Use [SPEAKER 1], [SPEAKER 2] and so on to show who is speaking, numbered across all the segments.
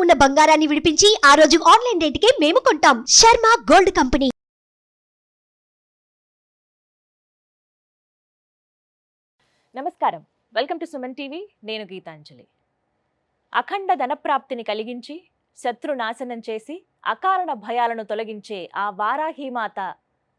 [SPEAKER 1] ఉన్న బంగారాన్ని విడిపించి ఆ రోజు ఆన్లైన్ రేటుకే మేము కొంటాం. Sharma gold company.
[SPEAKER 2] నమస్కారం, వెల్కమ్ టు సుమన్ టీవీ. నేను గీతాంజలి. అఖండ ధనప్రాప్తిని కలిగించి శత్రునాశనం చేసి అకారణ భయాలను తొలగించే ఆ వారాహీమాత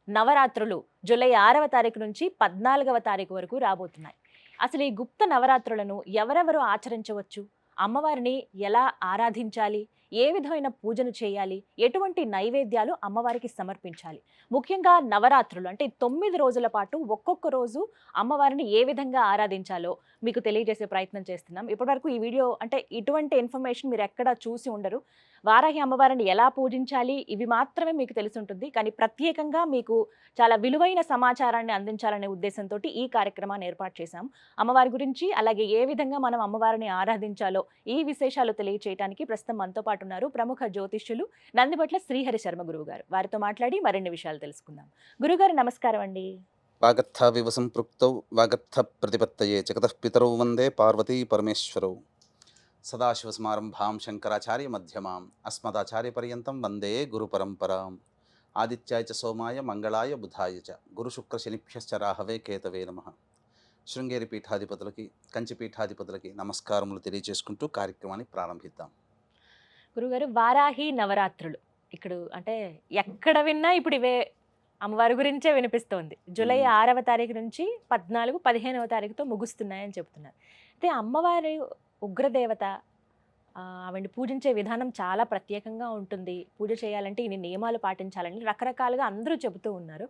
[SPEAKER 2] నవరాత్రులు జూలై 6వ తారీఖు నుంచి 14వ తారీఖు వరకు రాబోతున్నాయి. అసలు ఈ గుప్త నవరాత్రులను ఎవరెవరు ఆచరించవచ్చు, అమ్మవారిని ఎలా ఆరాధించాలి, ఏ విధమైన పూజను చేయాలి, ఎటువంటి నైవేద్యాలు అమ్మవారికి సమర్పించాలి, ముఖ్యంగా నవరాత్రులు అంటే 9 రోజుల పాటు ఒక్కొక్క రోజు అమ్మవారిని ఏ విధంగా ఆరాధించాలో మీకు తెలియజేసే ప్రయత్నం చేస్తున్నాం. ఇప్పటివరకు ఈ వీడియో అంటే ఇటువంటి ఇన్ఫర్మేషన్ మీరు ఎక్కడా చూసి ఉండరు. వారాహి అమ్మవారిని ఎలా పూజించాలి ఇవి మాత్రమే మీకు తెలిసి ఉంటుంది. కానీ ప్రత్యేకంగా మీకు చాలా విలువైన సమాచారాన్ని అందించాలనే ఉద్దేశంతో ఈ కార్యక్రమాన్ని ఏర్పాటు చేశాం. అమ్మవారి గురించి అలాగే ఏ విధంగా మనం అమ్మవారిని ఆరాధించాలో ఈ విశేషాలు తెలియచేయడానికి ప్రస్తుతం మనతో పాటు ఉన్నారు ప్రముఖ జ్యోతిష్యులు నందిబట్ల శ్రీహరి శర్మ గురువు గారు. వారితో మాట్లాడి మరిన్ని విషయాలు తెలుసుకుందాం. గురుగారు నమస్కారం అండి.
[SPEAKER 3] వాగర్థావివ సంపృక్తౌ వాగర్థ ప్రతిపత్తయే జగతః పితరౌ వందే పార్వతీ పరమేశ్వరౌ. సదాశివసమారంభాం శంకరాచార్య మధ్యమాం అస్మదాచార్య పర్యంతం వందే గురు పరంపరాం. ఆదిత్యాయ చ సోమాయ మంగళాయ బుధాయ చ గురు శుక్ర శనిభ్యశ్చ రాహవే కేతవే నమః. శృంగేరి పీఠాధిపతులకి కంచి పీఠాధిపతులకి నమస్కారములు తెలియజేసుకుంటూ కార్యక్రమాన్ని ప్రారంభిద్దాం.
[SPEAKER 2] గురుగారు, వారాహి నవరాత్రులు ఇక్కడ అంటే ఎక్కడ విన్నా ఇప్పుడు ఇవే అమ్మవారి గురించే వినిపిస్తోంది. జూలై 6వ తారీఖు నుంచి 14, 15వ తారీఖుతో ముగుస్తున్నాయని చెప్తున్నారు. అయితే అమ్మవారి ఉగ్రదేవత, ఆవిడ్ని పూజించే విధానం చాలా ప్రత్యేకంగా ఉంటుంది. పూజ చేయాలంటే ఇన్ని నియమాలు పాటించాలని రకరకాలుగా అందరూ చెబుతూ ఉన్నారు.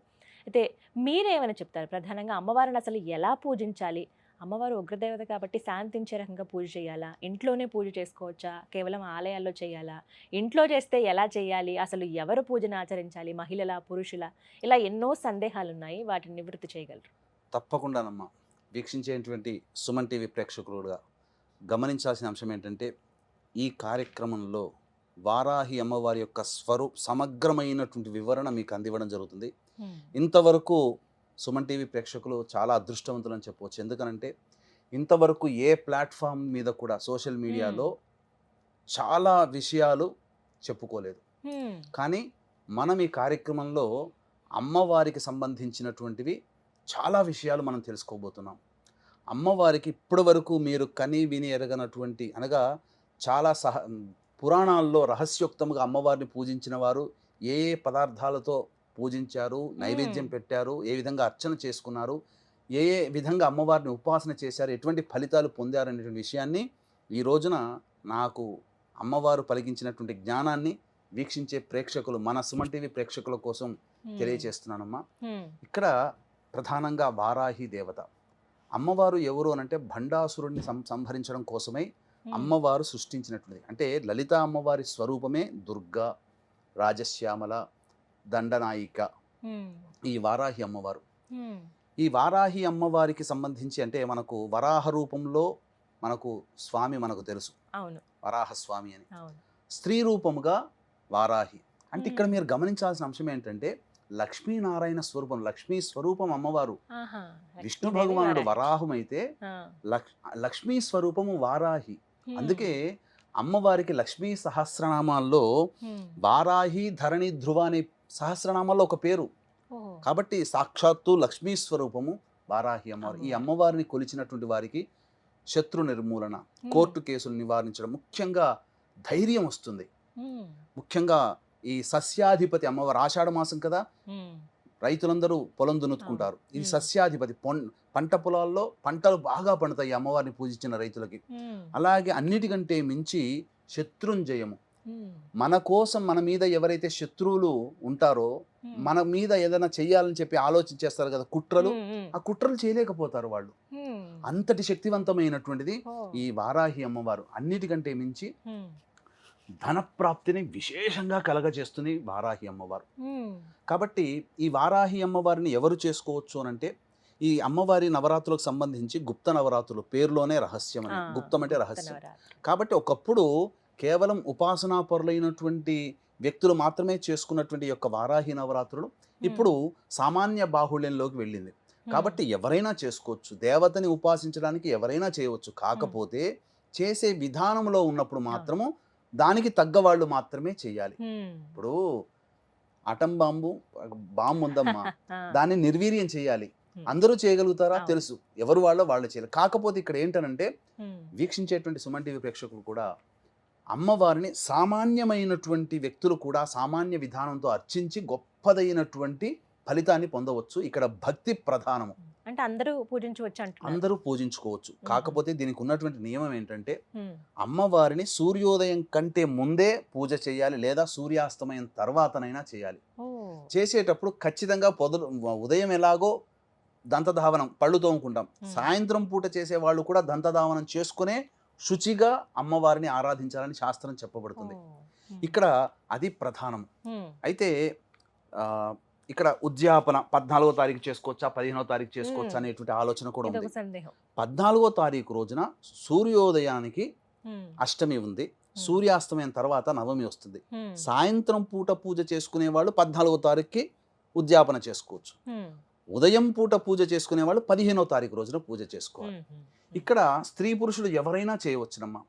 [SPEAKER 2] అయితే మీరేమైనా చెప్తారు? ప్రధానంగా అమ్మవారిని అసలు ఎలా పూజించాలి? అమ్మవారు ఉగ్రదేవత కాబట్టి శాంతించే రకంగా పూజ చేయాలా, ఇంట్లోనే పూజ చేసుకోవచ్చా, కేవలం ఆలయాల్లో చేయాలా, ఇంట్లో చేస్తే ఎలా చేయాలి, అసలు ఎవరు పూజను ఆచరించాలి, మహిళల పురుషుల, ఇలా ఎన్నో సందేహాలు ఉన్నాయి. వాటిని నివృత్తి చేయగలరు?
[SPEAKER 3] తప్పకుండానమ్మా. వీక్షించేటువంటి సుమన్ టీవీ ప్రేక్షకులుగా గమనించాల్సిన అంశం ఏంటంటే, ఈ కార్యక్రమంలో వారాహి అమ్మవారి యొక్క సమగ్రమైనటువంటి వివరణ మీకు అందివ్వడం జరుగుతుంది. ఇంతవరకు సుమన్ టీవీ ప్రేక్షకులు చాలా అదృష్టవంతులని చెప్పవచ్చు. ఎందుకనంటే ఇంతవరకు ఏ ప్లాట్ఫామ్ మీద కూడా సోషల్ మీడియాలో చాలా విషయాలు చెప్పుకోలేదు. కానీ మనం ఈ కార్యక్రమంలో అమ్మవారికి సంబంధించినటువంటివి చాలా విషయాలు మనం తెలుసుకోబోతున్నాం. అమ్మవారికి ఇప్పటి వరకు మీరు కని విని ఎరగనటువంటి, అనగా చాలా పురాణాల్లో రహస్యోక్తంగా అమ్మవారిని పూజించిన వారు ఏ ఏ పదార్థాలతో పూజించారు, నైవేద్యం పెట్టారు, ఏ విధంగా అర్చన చేసుకున్నారు, ఏ ఏ విధంగా అమ్మవారిని ఉపాసన చేశారు, ఎటువంటి ఫలితాలు పొందారు అనేటువంటి విషయాన్ని ఈ రోజున నాకు అమ్మవారు పలికించినటువంటి జ్ఞానాన్ని వీక్షించే ప్రేక్షకులు, మన సుమన్ టీవీ ప్రేక్షకుల కోసం తెలియచేస్తున్నానమ్మా. ఇక్కడ ప్రధానంగా వారాహి దేవత అమ్మవారు ఎవరు అనంటే భండాసురుడిని సంహరించడం కోసమై అమ్మవారు సృష్టించినటువంటిది. అంటే లలిత అమ్మవారి స్వరూపమే దుర్గా, రాజశ్యామల, దండనాయిక ఈ వారాహి అమ్మవారు. ఈ వారాహి అమ్మవారికి సంబంధించి అంటే మనకు వరాహ రూపంలో మనకు స్వామి మనకు తెలుసు, వరాహ స్వామి అని. స్త్రీ రూపముగా వారాహి అంటే ఇక్కడ మీరు గమనించాల్సిన అంశం ఏంటంటే లక్ష్మీనారాయణ స్వరూపం, లక్ష్మీ స్వరూపం అమ్మవారు. విష్ణు భగవానుడు వరాహం అయితే లక్ష్మీ స్వరూపము వారాహి. అందుకే అమ్మవారికి లక్ష్మీ సహస్రనామాల్లో వారాహి, ధరణి, ధ్రువ అనే సహస్రనామాల్లో ఒక పేరు. కాబట్టి సాక్షాత్తు లక్ష్మీ స్వరూపము వారాహి అమ్మవారు. ఈ అమ్మవారిని కొలిచినటువంటి వారికి శత్రు నిర్మూలన, కోర్టు కేసులు నివారించడం, ముఖ్యంగా ధైర్యం వస్తుంది. ముఖ్యంగా ఈ సస్యాధిపతి అమ్మవారు, ఆషాఢ మాసం కదా, రైతులందరూ పొలం దున్నుకుంటారు. ఇది సస్యాధిపతి, పంట పొలాల్లో పంటలు బాగా పండుతాయి అమ్మవారిని పూజించిన రైతులకి. అలాగే అన్నిటికంటే మించి శత్రుంజయము, మన కోసం మన మీద ఎవరైతే శత్రువులు ఉంటారో, మన మీద ఏదైనా చెయ్యాలని చెప్పి ఆలోచించేస్తారు కదా, కుట్రలు, ఆ కుట్రలు చేయలేకపోతారు వాళ్ళు. అంతటి శక్తివంతమైనటువంటిది ఈ వారాహి అమ్మవారు. అన్నిటికంటే మించి ధనప్రాప్తిని విశేషంగా కలగజేస్తుంది వారాహి అమ్మవారు. కాబట్టి ఈ వారాహి అమ్మవారిని ఎవరు చేసుకోవచ్చు అనంటే, ఈ అమ్మవారి నవరాత్రులకు సంబంధించి గుప్త నవరాత్రులు పేరులోనే రహస్యం అని, గుప్తం అంటే రహస్యం. కాబట్టి ఒకప్పుడు కేవలం ఉపాసనా పరులైనటువంటి వ్యక్తులు మాత్రమే చేసుకున్నటువంటి యొక్క వారాహి నవరాత్రులు ఇప్పుడు సామాన్య బాహుళ్యంలోకి వెళ్ళింది. కాబట్టి ఎవరైనా చేసుకోవచ్చు, దేవతని ఉపాసించడానికి ఎవరైనా చేయవచ్చు. కాకపోతే చేసే విధానంలో ఉన్నప్పుడు మాత్రము దానికి తగ్గ వాళ్ళు మాత్రమే చేయాలి. ఇప్పుడు అటం బాంబు ఉందమ్మా, దాన్ని నిర్వీర్యం చేయాలి. అందరూ చేయగలుగుతారా? తెలుసు, ఎవరు వాళ్ళు చేయాలి. కాకపోతే ఇక్కడ ఏంటనంటే వీక్షించేటువంటి సుమన్ టీవీ ప్రేక్షకులు కూడా అమ్మవారిని సామాన్యమైనటువంటి వ్యక్తులు కూడా సామాన్య విధానంతో అర్చించి గొప్పదైనటువంటి ఫలితాన్ని పొందవచ్చు. ఇక్కడ భక్తి ప్రధానము,
[SPEAKER 2] అంటే అందరూ పూజించవచ్చు అంటున్నారు.
[SPEAKER 3] అందరూ పూజించుకోవచ్చు. కాకపోతే దీనికి ఉన్నటువంటి నియమం ఏంటంటే అమ్మవారిని సూర్యోదయం కంటే ముందే పూజ చేయాలి, లేదా సూర్యాస్తమయం తర్వాతనైనా చేయాలి. చేసేటప్పుడు ఖచ్చితంగా ఉదయం ఎలాగో దంతధావనం, పళ్ళు తోముకుంటాం, సాయంత్రం పూట చేసే వాళ్ళు కూడా దంతధావనం చేసుకునే శుచిగా అమ్మవారిని ఆరాధించాలని శాస్త్రం చెప్పబడుతుంది. ఇక్కడ అది ప్రధానం. అయితే ఇక్కడ ఉద్యాపన 14వ తారీఖు చేసుకోవచ్చా, 15వ తారీఖు చేసుకోవచ్చా అనేటువంటి ఆలోచన కూడా ఉంది. 14వ తారీఖు రోజున సూర్యోదయానికి అష్టమి ఉంది, సూర్యాస్తమయం తర్వాత నవమి వస్తుంది. సాయంత్రం పూట పూజ చేసుకునే వాళ్ళు 14వ తారీఖుకి ఉద్యాపన చేసుకోవచ్చు. ఉదయం పూట పూజ చేసుకునే వాళ్ళు 15వ తారీఖు రోజున పూజ చేసుకోవాలి. ఇక్కడ స్త్రీ పురుషులు ఎవరైనా చేయవచ్చునమ్మా.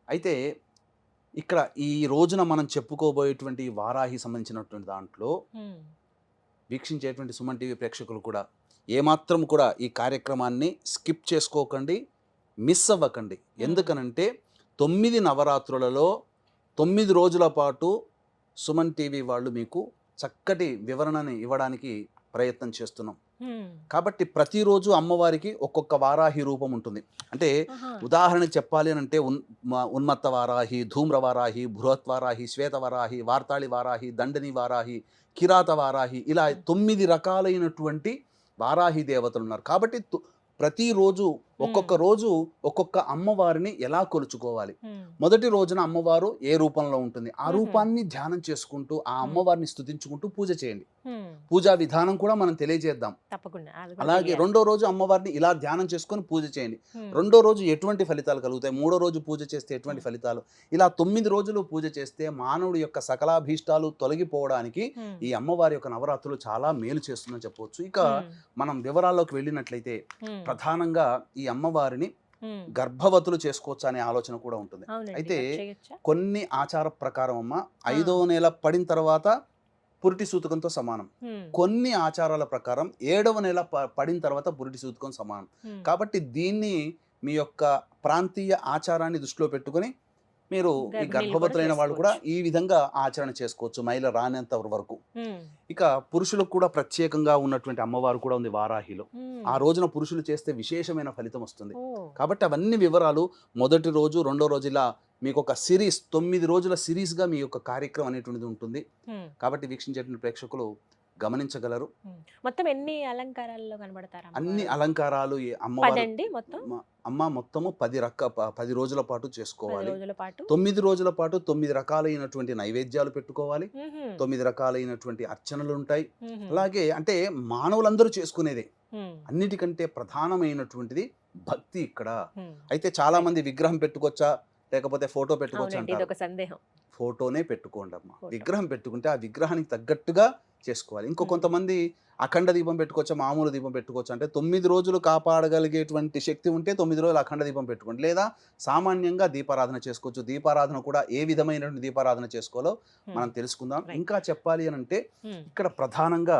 [SPEAKER 3] అయితే ఇక్కడ ఈ రోజున మనం చెప్పుకోబోయేటువంటి వారాహి సంబంధించినటువంటి దాంట్లో వీక్షించేటువంటి సుమన్ టీవీ ప్రేక్షకులు కూడా ఏమాత్రం కూడా ఈ కార్యక్రమాన్ని స్కిప్ చేసుకోకండి, మిస్ అవ్వకండి. ఎందుకనంటే 9 నవరాత్రులలో 9 రోజుల పాటు సుమన్ టీవీ వాళ్ళు మీకు చక్కటి వివరణని ఇవ్వడానికి ప్రయత్నం చేస్తున్నాం. కాబట్టి ప్రతిరోజు అమ్మవారికి ఒక్కొక్క వారాహి రూపం ఉంటుంది. అంటే ఉదాహరణకు చెప్పాలి అని అంటే ఉన్మత్త వారాహి, ధూమ్ర వారాహి, బృహత్ వారాహి, శ్వేత వారాహి, వార్తాళి వారాహి, దండని వారాహి, కిరాత వారాహి, ఇలా 9 రకాలైనటువంటి వారాహి దేవతలు ఉన్నారు. కాబట్టి ప్రతిరోజు ఒక్కొక్క రోజు ఒక్కొక్క అమ్మవారిని ఎలా కొలుచుకోవాలి. మొదటి రోజున అమ్మవారు ఏ రూపంలో ఉంటుంది, ఆ రూపాన్ని ధ్యానం చేసుకుంటూ ఆ అమ్మవారిని స్తుతించుకుంటూ పూజ చేయండి. పూజా విధానం కూడా మనం తెలియజేద్దాం. అలాగే రెండో రోజు అమ్మవారిని ఇలా ధ్యానం చేసుకొని పూజ చేయండి. రెండో రోజు ఎటువంటి ఫలితాలు కలుగుతాయి, మూడో రోజు పూజ చేస్తే ఎటువంటి ఫలితాలు, ఇలా 9 రోజులు పూజ చేస్తే మానవుడి యొక్క సకలాభీష్టాలు తొలగిపోవడానికి ఈ అమ్మవారి యొక్క నవరాత్రులు చాలా మేలు చేస్తుందని చెప్పవచ్చు. ఇక మనం వివరాల్లోకి వెళ్ళినట్లయితే ప్రధానంగా ఈ అమ్మవారిని గర్భవతులు చేసుకోవచ్చు అనే ఆలోచన కూడా ఉంటుంది. అయితే కొన్ని ఆచార ప్రకారం అమ్మ 5వ నెల పడిన తర్వాత పురిటి సూతకంతో సమానం, కొన్ని ఆచారాల ప్రకారం 7వ నెల పడిన తర్వాత పురిటి సూతకం సమానం. కాబట్టి దీన్ని మీ యొక్క ప్రాంతీయ ఆచారాన్ని దృష్టిలో పెట్టుకొని మీరు ఈ గర్భవతులైన వాళ్ళు కూడా ఈ విధంగా ఆచరణ చేసుకోవచ్చు, మహిళ రానంత వరకు. ఇక పురుషులకు కూడా ప్రత్యేకంగా ఉన్నటువంటి అమ్మవారు కూడా ఉంది వారాహిలో. ఆ రోజున పురుషులు చేస్తే విశేషమైన ఫలితం వస్తుంది. కాబట్టి అవన్నీ వివరాలు మొదటి రోజు, రెండో రోజు ఇలా మీకు ఒక సిరీస్, 9 రోజుల సిరీస్గా మీ యొక్క కార్యక్రమం అనేటువంటిది ఉంటుంది. కాబట్టి వీక్షించేటువంటి ప్రేక్షకులు గమనించగలరు.
[SPEAKER 2] మొత్తం ఎన్ని అలంకారాల్లో కనబడతారు?
[SPEAKER 3] అన్ని అలంకారాలు అమ్మ మొత్తము 10 రోజుల పాటు చేసుకోవాలి. 9 రోజుల పాటు 9 రకాలైనటువంటి నైవేద్యాలు పెట్టుకోవాలి, 9 రకాలైనటువంటి అర్చనలు ఉంటాయి. అలాగే అంటే మానవులందరూ చేసుకునేదే. అన్నిటికంటే ప్రధానమైనటువంటిది భక్తి ఇక్కడ. అయితే చాలా మంది విగ్రహం పెట్టుకోవచ్చా లేకపోతే ఫోటో పెట్టుకోవచ్చా అంటారు. ఫోటోనే పెట్టుకోండి అమ్మ. విగ్రహం పెట్టుకుంటే ఆ విగ్రహానికి తగ్గట్టుగా చేసుకోవాలి. ఇంకో కొంతమంది అఖండ దీపం పెట్టుకోవచ్చా, మామూలు దీపం పెట్టుకోవచ్చు అంటే 9 రోజులు కాపాడగలిగేటువంటి శక్తి ఉంటే 9 రోజులు అఖండ దీపం పెట్టుకోండి, లేదా సామాన్యంగా దీపారాధన చేసుకోవచ్చు. దీపారాధన కూడా ఏ విధమైనటువంటి దీపారాధన చేసుకోవాలో మనం తెలుసుకుందాం. ఇంకా చెప్పాలి అని అంటే ఇక్కడ ప్రధానంగా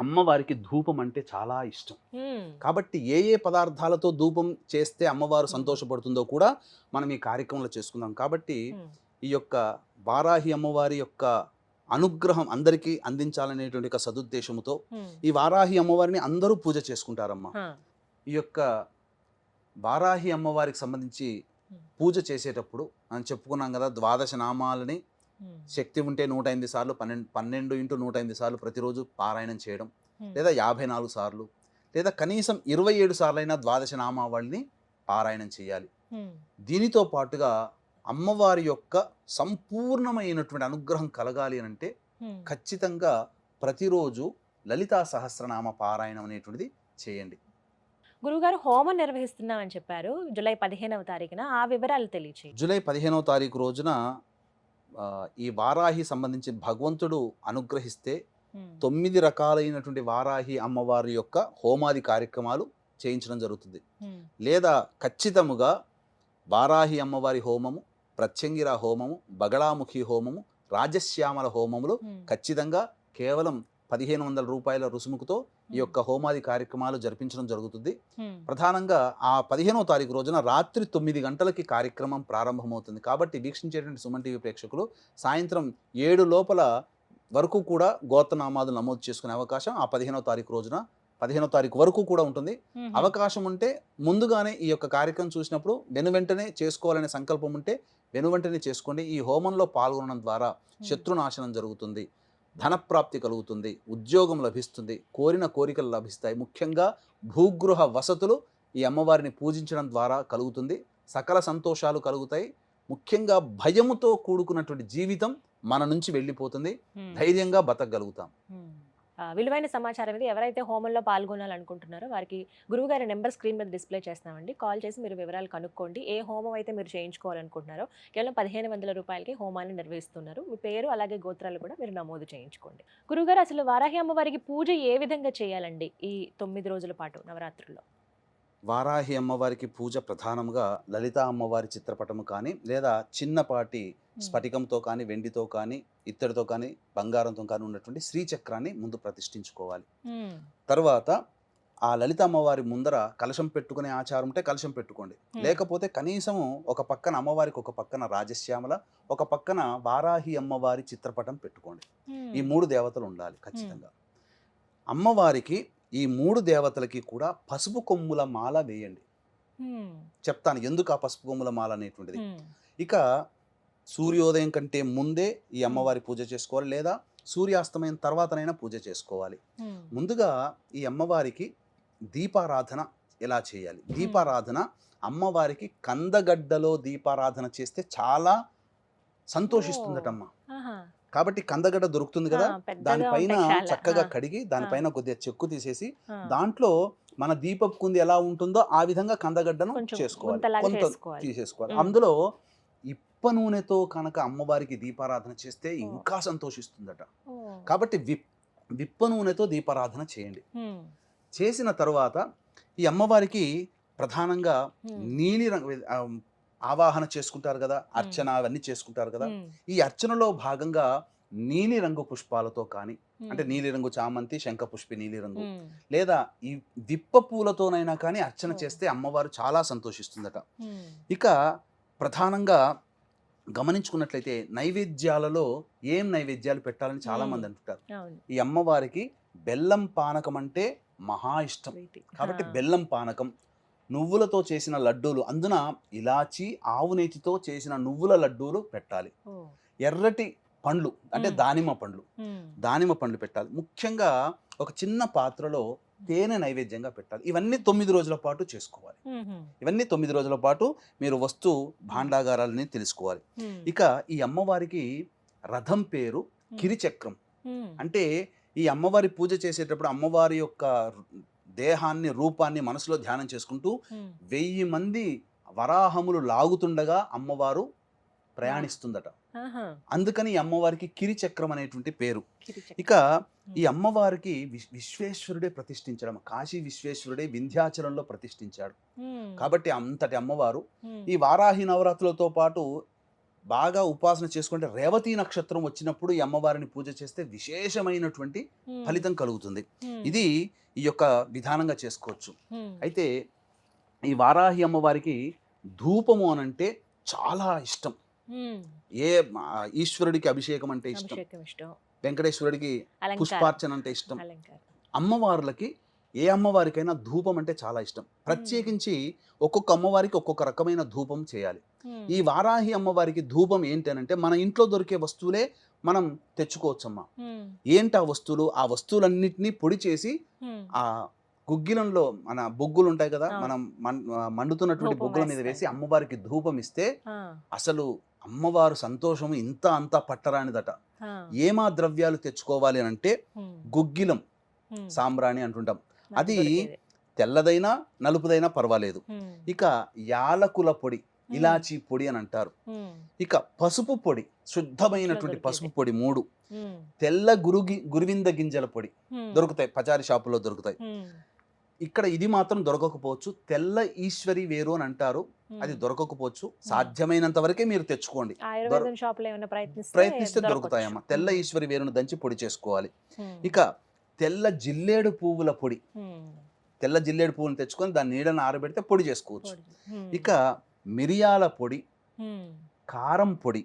[SPEAKER 3] అమ్మవారికి ధూపం అంటే చాలా ఇష్టం. కాబట్టి ఏ ఏ పదార్థాలతో ధూపం చేస్తే అమ్మవారు సంతోషపడుతుందో కూడా మనం ఈ కార్యక్రమంలో చేసుకుందాం. కాబట్టి ఈ యొక్క వారాహి అమ్మవారి యొక్క అనుగ్రహం అందరికీ అందించాలనేటువంటి ఒక సదుద్దేశంతో ఈ వారాహి అమ్మవారిని అందరూ పూజ చేసుకుంటారమ్మా. ఈ యొక్క వారాహి అమ్మవారికి సంబంధించి పూజ చేసేటప్పుడు మనం చెప్పుకున్నాం కదా, 12 నామాలని శక్తి ఉంటే 108 సార్లు 12 × 108 సార్లు ప్రతిరోజు పారాయణం చేయడం, లేదా 54 సార్లు, లేదా కనీసం 27 సార్లైనా 12 నామావళిని పారాయణం చేయాలి. దీనితో పాటుగా అమ్మవారి యొక్క సంపూర్ణమైనటువంటి అనుగ్రహం కలగాలి అని అంటే ఖచ్చితంగా ప్రతిరోజు లలితా సహస్రనామ పారాయణం అనేటువంటిది చేయండి.
[SPEAKER 2] గురుగారు, హోమం నిర్వహిస్తున్నామని చెప్పారు జూలై 15వ తారీఖున, ఆ వివరాలు తెలియచేయండి.
[SPEAKER 3] జూలై 15వ తారీఖు రోజున ఈ వారాహి సంబంధించి భగవంతుడు అనుగ్రహిస్తే 9 రకాలైనటువంటి వారాహి అమ్మవారి యొక్క హోమాది కార్యక్రమాలు చేయించడం జరుగుతుంది. లేదా ఖచ్చితముగా వారాహి అమ్మవారి హోమము, ప్రత్యంగిర హోమము, బగళాముఖి హోమము, రాజశ్యామల హోమములు ఖచ్చితంగా కేవలం 1500 రూపాయల రుసుముకుతో ఈ యొక్క హోమాది కార్యక్రమాలు జరిపించడం జరుగుతుంది. ప్రధానంగా ఆ 15వ తారీఖు రోజున రాత్రి 9 గంటలకి కార్యక్రమం ప్రారంభమవుతుంది. కాబట్టి వీక్షించేటువంటి సుమన్ టీవీ ప్రేక్షకులు సాయంత్రం 7 లోపల వరకు కూడా గోత్రనామాలు నమోదు చేసుకునే అవకాశం ఆ 15వ తారీఖు రోజున 15వ తారీఖు వరకు కూడా ఉంటుంది. అవకాశం ఉంటే ముందుగానే ఈ యొక్క కార్యక్రమం చూసినప్పుడు వెనువెంటనే చేసుకోవాలనే సంకల్పం ఉంటే వెనువెంటనే చేసుకోండి. ఈ హోమంలో పాల్గొనడం ద్వారా శత్రునాశనం జరుగుతుంది, ధనప్రాప్తి కలుగుతుంది, ఉద్యోగం లభిస్తుంది, కోరిన కోరికలు లభిస్తాయి. ముఖ్యంగా భూగృహ వసతులు ఈ అమ్మవారిని పూజించడం ద్వారా కలుగుతుంది. సకల సంతోషాలు కలుగుతాయి. ముఖ్యంగా భయముతో కూడుకున్నటువంటి జీవితం మన నుంచి వెళ్ళిపోతుంది. ధైర్యంగా బతకగలుగుతాం.
[SPEAKER 2] విలువైన సమాచారం ఇది. ఎవరైతే హోమంలో పాల్గొనాలనుకుంటున్నారో వారికి గురువుగారి నెంబర్ స్క్రీన్ మీద డిస్ప్లే చేస్తామండి. కాల్ చేసి మీరు వివరాలు కనుక్కోండి. ఏ హోమం అయితే మీరు చేయించుకోవాలనుకుంటున్నారో కేవలం 1500 రూపాయలకి హోమాన్ని నిర్వహిస్తున్నారు. మీ పేరు అలాగే గోత్రాలు కూడా మీరు నమోదు చేయించుకోండి. గురువుగారు, అసలు వారాహి అమ్మవారికి పూజ ఏ విధంగా చేయాలండి ఈ 9 రోజుల పాటు నవరాత్రుల్లో?
[SPEAKER 3] వారాహి అమ్మవారికి పూజ ప్రధానంగా లలితా అమ్మవారి చిత్రపటము కానీ లేదా చిన్నపాటి స్ఫటికంతో కానీ వెండితో కానీ ఇత్తడితో కానీ బంగారంతో కానీ ఉన్నటువంటి శ్రీచక్రాన్ని ముందు ప్రతిష్ఠించుకోవాలి. తర్వాత ఆ లలిత అమ్మవారి ముందర కలశం పెట్టుకునే ఆచారం ఉంటే కలశం పెట్టుకోండి. లేకపోతే కనీసం ఒక పక్కన అమ్మవారికి ఒక పక్కన రాజశ్యామల, ఒక పక్కన వారాహి అమ్మవారి చిత్రపటం పెట్టుకోండి. ఈ 3 దేవతలు ఉండాలి ఖచ్చితంగా. అమ్మవారికి ఈ 3 దేవతలకి కూడా పసుపు కొమ్ముల మాల వేయండి. చెప్తాను ఎందుకు ఆ పసుపు కొమ్ముల మాల అనేటువంటిది. ఇక సూర్యోదయం కంటే ముందే ఈ అమ్మవారి పూజ చేసుకోవాలి, లేదా సూర్యాస్తమయం తర్వాతనైనా పూజ చేసుకోవాలి. ముందుగా ఈ అమ్మవారికి దీపారాధన ఎలా చేయాలి? దీపారాధన అమ్మవారికి కందగడ్డలో దీపారాధన చేస్తే చాలా సంతోషిస్తుందటమ్మ. కాబట్టి కందగడ్డ దొరుకుతుంది కదా, దానిపైన చక్కగా కడిగి దానిపైన కొద్దిగా చెక్కు తీసేసి దాంట్లో మన దీపపు కుంది ఎలా ఉంటుందో ఆ విధంగా కందగడ్డను చేసుకోవాలి, కొంత తీసేసుకోవాలి. అందులో ఇప్ప నూనెతో కనుక అమ్మవారికి దీపారాధన చేస్తే ఇంకా సంతోషిస్తుందట. కాబట్టి విప్ప నూనెతో దీపారాధన చేయండి. చేసిన తర్వాత ఈ అమ్మవారికి ప్రధానంగా నీలి రంగు ఆవాహన చేసుకుంటారు కదా, అర్చన అవన్నీ చేసుకుంటారు కదా. ఈ అర్చనలో భాగంగా నీలి రంగు పుష్పాలతో కానీ, అంటే నీలి రంగు చామంతి, శంఖపుష్పి నీలి రంగు, లేదా ఈ విప్ప పూలతోనైనా కానీ అర్చన చేస్తే అమ్మవారు చాలా సంతోషిస్తుందట. ఇక ప్రధానంగా గమనించుకున్నట్లయితే నైవేద్యాలలో ఏం నైవేద్యాలు పెట్టాలని చాలా మంది అంటుంటారు. ఈ అమ్మవారికి బెల్లం పానకం అంటే మహా ఇష్టం. కాబట్టి బెల్లం పానకం, నువ్వులతో చేసిన లడ్డూలు, అందున ఇలాచి ఆవు నేతితో చేసిన నువ్వుల లడ్డూలు పెట్టాలి. ఎర్రటి పండ్లు అంటే దానిమ్మ పండ్లు పెట్టాలి. ముఖ్యంగా ఒక చిన్న పాత్రలో తేనె నైవేద్యంగా పెట్టాలి. ఇవన్నీ 9 రోజుల పాటు చేసుకోవాలి. ఇవన్నీ 9 రోజుల పాటు మీరు వస్తు భాండాగారాలని తెలుసుకోవాలి. ఇక ఈ అమ్మవారికి రథం పేరు కిరిచక్రం. అంటే ఈ అమ్మవారి పూజ చేసేటప్పుడు అమ్మవారి యొక్క దేహాన్ని, రూపాన్ని మనసులో ధ్యానం చేసుకుంటూ 1000 మంది వరాహములు లాగుతుండగా అమ్మవారు ప్రయాణిస్తుందట. అందుకని ఈ అమ్మవారికి కిరిచక్రం అనేటువంటి పేరు. ఇక ఈ అమ్మవారికి విశ్వేశ్వరుడే ప్రతిష్ఠించడం, కాశీ విశ్వేశ్వరుడే వింధ్యాచలంలో ప్రతిష్ఠించాడు. కాబట్టి అంతటి అమ్మవారు ఈ వారాహి నవరాత్రులతో పాటు బాగా ఉపాసన చేసుకుంటే రేవతి నక్షత్రం వచ్చినప్పుడు ఈ అమ్మవారిని పూజ చేస్తే విశేషమైనటువంటి ఫలితం కలుగుతుంది. ఇది ఈ యొక్క విధానంగా చేసుకోవచ్చు. అయితే ఈ వారాహి అమ్మవారికి ధూపము అనంటే చాలా ఇష్టం. ఏ ఈశ్వరుడికి అభిషేకం అంటే ఇష్టం, వెంకటేశ్వరుడికి పుష్పార్చన అంటే ఇష్టం. అమ్మవార్లకి ఏ అమ్మవారికైనా ధూపం అంటే చాలా ఇష్టం. ప్రత్యేకించి ఒక్కొక్క అమ్మవారికి ఒక్కొక్క రకమైన ధూపం చేయాలి. ఈ వారాహి అమ్మవారికి ధూపం ఏంటి అంటే మన ఇంట్లో దొరికే వస్తువులే మనం తెచ్చుకోవచ్చమ్మా. ఏంటి ఆ వస్తువులు? ఆ వస్తువులన్నిటినీ పొడి చేసి ఆ గుగ్గిలంలో మన బొగ్గులు ఉంటాయి కదా, మనం మండుతున్నటువంటి బొగ్గుల మీద వేసి అమ్మవారికి ధూపం ఇస్తే అసలు అమ్మవారు సంతోషం ఇంత అంతా పట్టరానిదట. ఏమా ద్రవ్యాలు తెచ్చుకోవాలి అని అంటే గుగ్గిలం, సాంబ్రాణి అంటుంటాం. అది తెల్లదైనా నలుపుదైనా పర్వాలేదు. ఇక యాలకుల పొడి, ఇలాచీ పొడి అని అంటారు. ఇక పసుపు పొడి, శుద్ధమైనటువంటి పసుపు పొడి 3, తెల్ల గురువింద గింజల పొడి దొరుకుతాయి, పచారీ షాపులో దొరుకుతాయి. ఇక్కడ ఇది మాత్రం దొరకకపోవచ్చు. తెల్ల ఈశ్వరి వేరు అని అంటారు, అది దొరకకపోవచ్చు. సాధ్యమైనంత వరకే మీరు తెచ్చుకోండి.
[SPEAKER 2] ఆయుర్వేదం షాప్ లో ఏమైనా
[SPEAKER 3] ప్రయత్నిస్తే దొరుకుతాయమ్మా. తెల్ల ఈశ్వరి వేరును దంచి పొడి చేసుకోవాలి. ఇక తెల్ల జిల్లేడు పువ్వుల పొడి, తెల్ల జిల్లేడు పువ్వును తెచ్చుకొని దాని నీడను ఆరబెడితే పొడి చేసుకోవచ్చు. ఇక మిరియాల పొడి, కారం పొడి,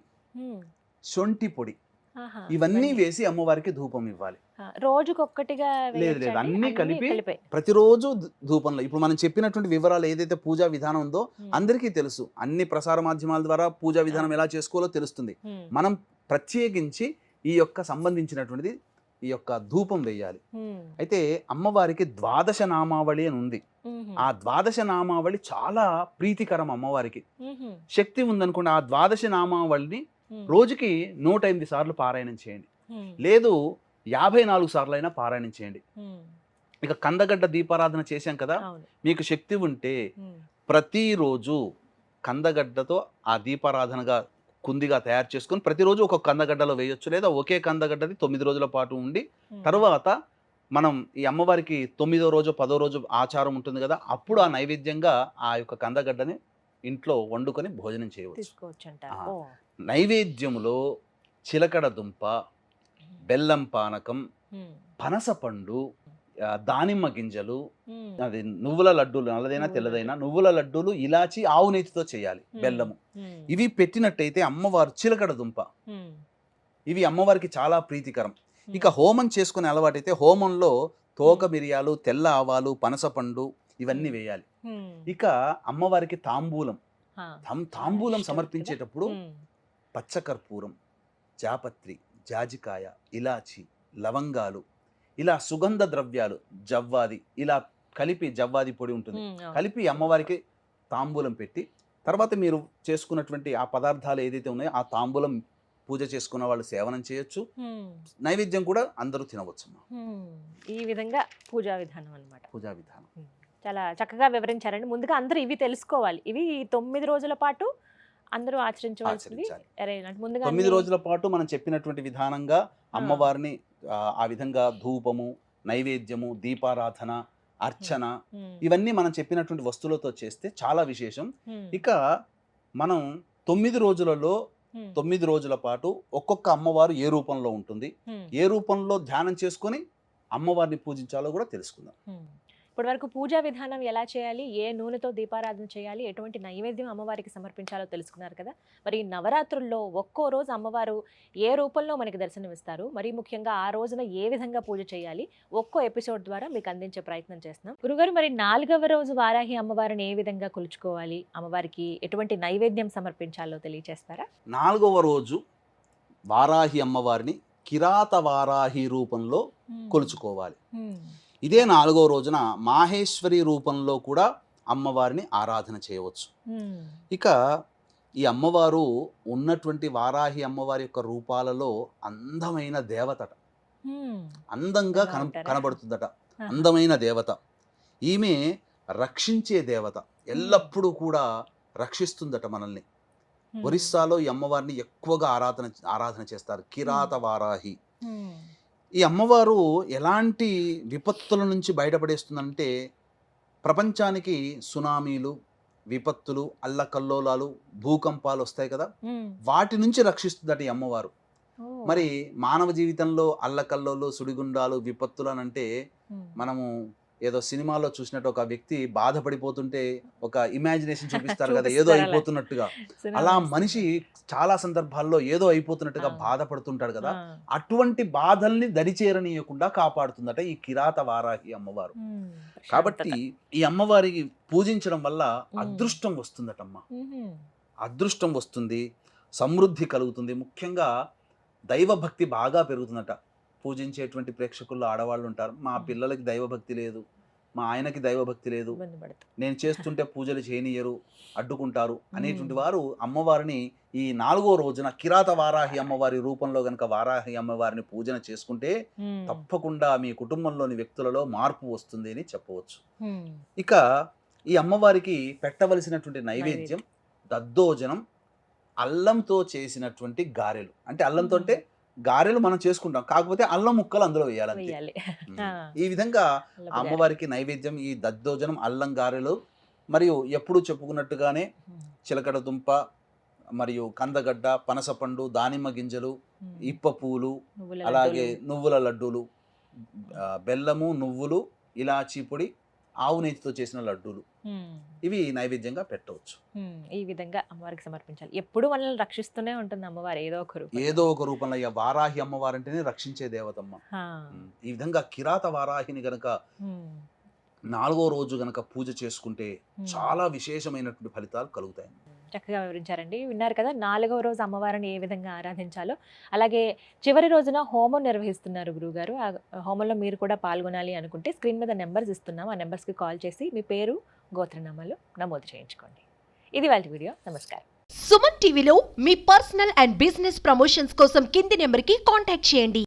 [SPEAKER 3] శొంఠి పొడి, ఇవన్నీ వేసి అమ్మవారికి ధూపం ఇవ్వాలి.
[SPEAKER 2] రోజుకొక్కటిగా
[SPEAKER 3] లేదు అన్ని కలిపి ప్రతిరోజు ధూపంలో. ఇప్పుడు మనం చెప్పినటువంటి వివరాలు ఏదైతే పూజా విధానం ఉందో అందరికీ తెలుసు. అన్ని ప్రసార మాధ్యమాల ద్వారా పూజా విధానం ఎలా చేసుకోవాలో తెలుస్తుంది. మనం ప్రత్యేకించి ఈ యొక్క సంబంధించినటువంటిది ఈ యొక్క ధూపం వేయాలి. అయితే అమ్మవారికి ద్వాదశ నామావళి అని ఉంది. ఆ ద్వాదశ నామావళి చాలా ప్రీతికరం అమ్మవారికి. శక్తి ఉందనుకోండి, ఆ ద్వాదశ నామావళిని రోజుకి 108 సార్లు పారాయణం చేయండి, లేదు 54 సార్లు అయినా పారాయణం చేయండి. ఇక కందగడ్డ దీపారాధన చేశాం కదా, మీకు శక్తి ఉంటే ప్రతిరోజు కందగడ్డతో ఆ దీపారాధనగా కుందిగా తయారు చేసుకొని ప్రతిరోజు ఒక కందగడ్డలో వేయొచ్చు, లేదా ఒకే కందగడ్డది 9 రోజుల పాటు ఉండి తర్వాత మనం ఈ అమ్మవారికి 9వ రోజు 10వ రోజు ఆచారం ఉంటుంది కదా, అప్పుడు ఆ నైవేద్యంగా ఆ యొక్క కందగడ్డని ఇంట్లో వండుకొని భోజనం చేయవచ్చు. నైవేద్యములో చిలకడ దుంప, బెల్లం పానకం, పనసపండు, దానిమ్మ గింజలు, అది నువ్వుల లడ్డూలు, నల్లదైనా తెల్లదైనా నువ్వుల లడ్డూలు, ఇలాచి, ఆవు నెయ్యితో చేయాలి, బెల్లము, ఇవి పెట్టినట్టయితే అమ్మవారు చిలకడ దుంప, ఇవి అమ్మవారికి చాలా ప్రీతికరం. ఇక హోమం చేసుకునే అలవాటైతే హోమంలో తోక మిరియాలు, తెల్ల ఆవాలు, పనసపండు ఇవన్నీ వేయాలి. ఇక అమ్మవారికి తాంబూలం సమర్పించేటప్పుడు పచ్చకర్పూరం, జాపత్రి, జాజికాయ, ఇలాచి, లవంగాలు, ఇలా సుగంధ ద్రవ్యాలు, జవ్వాది, ఇలా కలిపి, జవ్వాది పొడి ఉంటుంది, కలిపి అమ్మవారికి తాంబూలం పెట్టి తర్వాత మీరు చేసుకున్నటువంటి ఆ పదార్థాలు ఏదైతే ఉన్నాయో ఆ తాంబూలం పూజ చేసుకున్న వాళ్ళు సేవనం చేయొచ్చు, నైవేద్యం కూడా అందరూ తినవచ్చు.
[SPEAKER 2] ఈ విధంగా పూజా విధానం అన్నమాట.
[SPEAKER 3] పూజా విధానం
[SPEAKER 2] చాలా చక్కగా వివరించారండి. ముందుగా అందరూ ఇవి తెలుసుకోవాలి. ఇవి 9 రోజుల పాటు అందరూ ఆచరించవలసింది.
[SPEAKER 3] 9 రోజుల పాటు మనం చెప్పినటువంటి విధానంగా అమ్మవారిని ఆ విధంగా ధూపము, నైవేద్యము, దీపారాధన, అర్చన, ఇవన్నీ మనం చెప్పినటువంటి వస్తువులతో చేస్తే చాలా విశేషం. ఇక మనం 9 రోజులలో 9 రోజుల పాటు ఒక్కొక్క అమ్మవారు ఏ రూపంలో ఉంటుంది, ఏ రూపంలో ధ్యానం చేసుకొని అమ్మవారిని పూజించాలో కూడా తెలుసుకుందాం.
[SPEAKER 2] ఇప్పటి వరకు పూజా విధానం ఎలా చేయాలి, ఏ నూనెతో దీపారాధన చేయాలి, ఎటువంటి నైవేద్యం అమ్మవారికి సమర్పించాలో తెలుసుకున్నారు కదా. మరి నవరాత్రుల్లో ఒక్కో రోజు అమ్మవారు ఏ రూపంలో మనకి దర్శనమిస్తారు, మరి ముఖ్యంగా ఆ రోజున ఏ విధంగా పూజ చేయాలి, ఒక్కో ఎపిసోడ్ ద్వారా మీకు అందించే ప్రయత్నం చేస్తున్నాం. గురుగారు, మరి 4వ రోజు వారాహి అమ్మవారిని ఏ విధంగా కొలుచుకోవాలి, అమ్మవారికి ఎటువంటి నైవేద్యం సమర్పించాలో తెలియజేస్తారా?
[SPEAKER 3] 4వ రోజు వారాహి అమ్మవారిని కిరాత వారాహి రూపంలో కొలుచుకోవాలి. ఇదే 4వ రోజున మాహేశ్వరి రూపంలో కూడా అమ్మవారిని ఆరాధన చేయవచ్చు. ఇక ఈ అమ్మవారు ఉన్నటువంటి వారాహి అమ్మవారి యొక్క రూపాలలో అందమైన దేవతట, అందంగా కనబడుతుందట, అందమైన దేవత. ఈమె రక్షించే దేవత, ఎల్లప్పుడూ కూడా రక్షిస్తుందట మనల్ని. ఒరిస్సాలో ఈ అమ్మవారిని ఎక్కువగా ఆరాధన చేస్తారు, కిరాత వారాహి. ఈ అమ్మవారు ఎలాంటి విపత్తుల నుంచి బయటపడేస్తుందంటే, ప్రపంచానికి సునామీలు, విపత్తులు, అల్లకల్లోలాలు, భూకంపాలు వస్తాయి కదా, వాటి నుంచి రక్షిస్తుందట ఈ అమ్మవారు. మరి మానవ జీవితంలో అల్లకల్లోలు, సుడిగుండాలు, విపత్తులు అని అంటే మనము ఏదో సినిమాలో చూసినట్టు ఒక వ్యక్తి బాధపడిపోతుంటే ఒక ఇమాజినేషన్ చూపిస్తారు కదా, ఏదో అయిపోతున్నట్టుగా. అలా మనిషి చాలా సందర్భాల్లో ఏదో అయిపోతున్నట్టుగా బాధపడుతుంటాడు కదా, అటువంటి బాధల్ని దరిచేరనీయకుండా కాపాడుతుందట ఈ కిరాత వారాహి అమ్మవారు. కాబట్టి ఈ అమ్మవారికి పూజించడం వల్ల అదృష్టం వస్తుందటమ్మా, అదృష్టం వస్తుంది, సమృద్ధి కలుగుతుంది. ముఖ్యంగా దైవభక్తి బాగా పెరుగుతుందట. పూజించేటువంటి ప్రేక్షకుల్లో ఆడవాళ్ళు ఉంటారు, మా పిల్లలకి దైవభక్తి లేదు, మా ఆయనకి దైవభక్తి లేదు, నేను చేస్తుంటే పూజలు చేయనీయరు, అడ్డుకుంటారు అనేటువంటి వారు అమ్మవారిని ఈ 4వ రోజున కిరాత వారాహి అమ్మవారి రూపంలో గనక వారాహి అమ్మవారిని పూజన చేసుకుంటే తప్పకుండా మీ కుటుంబంలోని వ్యక్తులలో మార్పు వస్తుంది అని చెప్పవచ్చు. ఇక ఈ అమ్మవారికి పెట్టవలసినటువంటి నైవేద్యం దద్దోజనం, అల్లంతో చేసినటువంటి గారెలు. అంటే అల్లంతో అంటే గారెలు మనం చేసుకుంటాం, కాకపోతే అల్లం ముక్కలు అందులో వేయాలంతే.
[SPEAKER 2] వేయాలి.
[SPEAKER 3] ఉమ్.
[SPEAKER 2] ఆ,
[SPEAKER 3] ఈ విధంగా
[SPEAKER 2] అల్లపు
[SPEAKER 3] ఆ అమ్మవారికి నైవేద్యం ఈ దద్దోజనం అల్లం గారెలు, మరియు ఎప్పుడు చెప్పుకున్నట్టుగానే
[SPEAKER 2] ఉమ్,
[SPEAKER 3] చిలకడ దుంప, మరియు కందగడ్డ, పనసపండు, దానిమ్మ గింజలు,
[SPEAKER 2] ఉమ్,
[SPEAKER 3] ఇప్ప పూలు,
[SPEAKER 2] నువ్వుల
[SPEAKER 3] అలాగే
[SPEAKER 2] లడ్డూలు.
[SPEAKER 3] నువ్వుల లడ్డూలు, బెల్లము, నువ్వులు, ఇలాచీ పొడి, ఆవు నెయ్యితో చేసిన లడ్డూలు,
[SPEAKER 2] ఉమ్,
[SPEAKER 3] ఇవి నైవేద్యంగా పెట్టవచ్చు.
[SPEAKER 2] ఈ విధంగా అమ్మవారికి సమర్పించాలి. ఎప్పుడు మనల్ని రక్షిస్తూనే ఉంటుంది అమ్మవారు ఏదో ఒక రూపంలో.
[SPEAKER 3] ఏదో ఒక రూపంలో ఇక వారాహి అమ్మవారంటేనే రక్షించే దేవతమ్మ.
[SPEAKER 2] ఆ,
[SPEAKER 3] ఈ విధంగా కిరాత వారాహిని గనక
[SPEAKER 2] ఉమ్,
[SPEAKER 3] 4వ రోజు గనక పూజ చేసుకుంటే
[SPEAKER 2] ఉమ్.
[SPEAKER 3] చాలా విశేషమైనటువంటి ఫలితాలు కలుగుతాయి.
[SPEAKER 2] చక్కగా వివరించారండి. విన్నారు కదా 4వ రోజు అమ్మవారిని ఏ విధంగా ఆరాధించాలో. అలాగే చివరి రోజున హోమం నిర్వహిస్తున్నారు గురువుగారు. ఆ హోమంలో మీరు కూడా పాల్గొనాలి అనుకుంటే స్క్రీన్ మీద నెంబర్స్ ఇస్తున్నాం. ఆ నెంబర్స్కి కాల్ చేసి మీ పేరు, గోత్రనామాలు నమోదు చేయించుకోండి. ఇది వాళ్ళ వీడియో. నమస్కారం.
[SPEAKER 1] సుమన్ టీవీలో మీ పర్సనల్ అండ్ బిజినెస్ ప్రమోషన్స్ కోసం కింది నెంబర్కి కాంటాక్ట్ చేయండి.